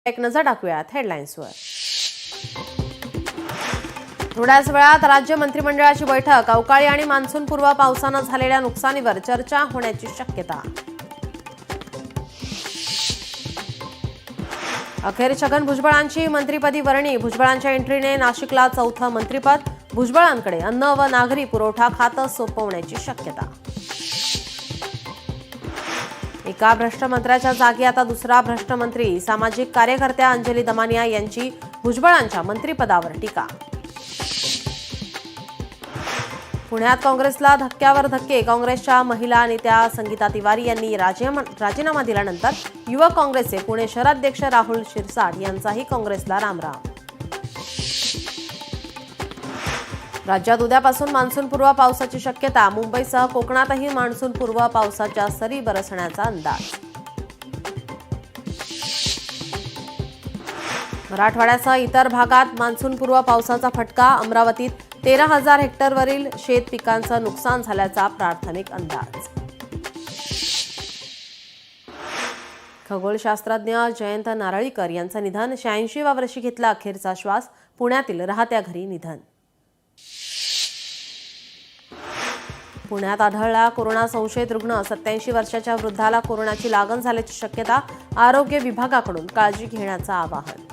एक नजर टाकूयात हेडलाईन्सवर। थोड्याच वेळात राज्य मंत्रिमंडळाची बैठक। अवकाळी आणि मान्सूनपूर्व पावसानं झालेल्या नुकसानीवर चर्चा होण्याची शक्यता। अखेर छगन भुजबळांची मंत्रिपदी वर्णी। भुजबळांच्या एंट्रीने नाशिकला चौथं मंत्रिपद। भुजबळांकडे अन्न व नागरी पुरवठा खातं सोपवण्याची शक्यता। एका भ्रष्ट मंत्र्याच्या जागी आता दुसरा भ्रष्ट मंत्री। सामाजिक कार्यकर्त्या अंजली दमानिया यांची भुजबळांच्या मंत्रिपदावर टीका। पुण्यात काँग्रेसला धक्क्यावर धक्के। काँग्रेसच्या महिला नेत्या संगीता तिवारी यांनी राजीनामा दिल्यानंतर युवक काँग्रेसचे पुणे शहराध्यक्ष राहुल शिरसाट यांचाही काँग्रेसला रामराम। राज्यात उद्यापासून मान्सूनपूर्व पावसाची शक्यता। मुंबईसह कोकणातही मान्सूनपूर्व पावसाच्या सरी बरसण्याचा अंदाज। मराठवाड्यासह इतर भागात मान्सूनपूर्व पावसाचा फटका। अमरावतीत 13,000 हेक्टरवरील शेत पिकांचं नुकसान झाल्याचा प्राथमिक अंदाज। खगोलशास्त्रज्ञ जयंत नारळीकर यांचं निधन। 86व्या वर्षी घेतला अखेरचा श्वास। पुण्यातील राहत्या घरी निधन। पुण्यात आढळला कोरोना संशयित रुग्ण। 87 वर्षाच्या वृद्धाला कोरोनाची लागण झाल्याची शक्यता। आरोग्य विभागाकडून काळजी घेण्याचं आवाहन।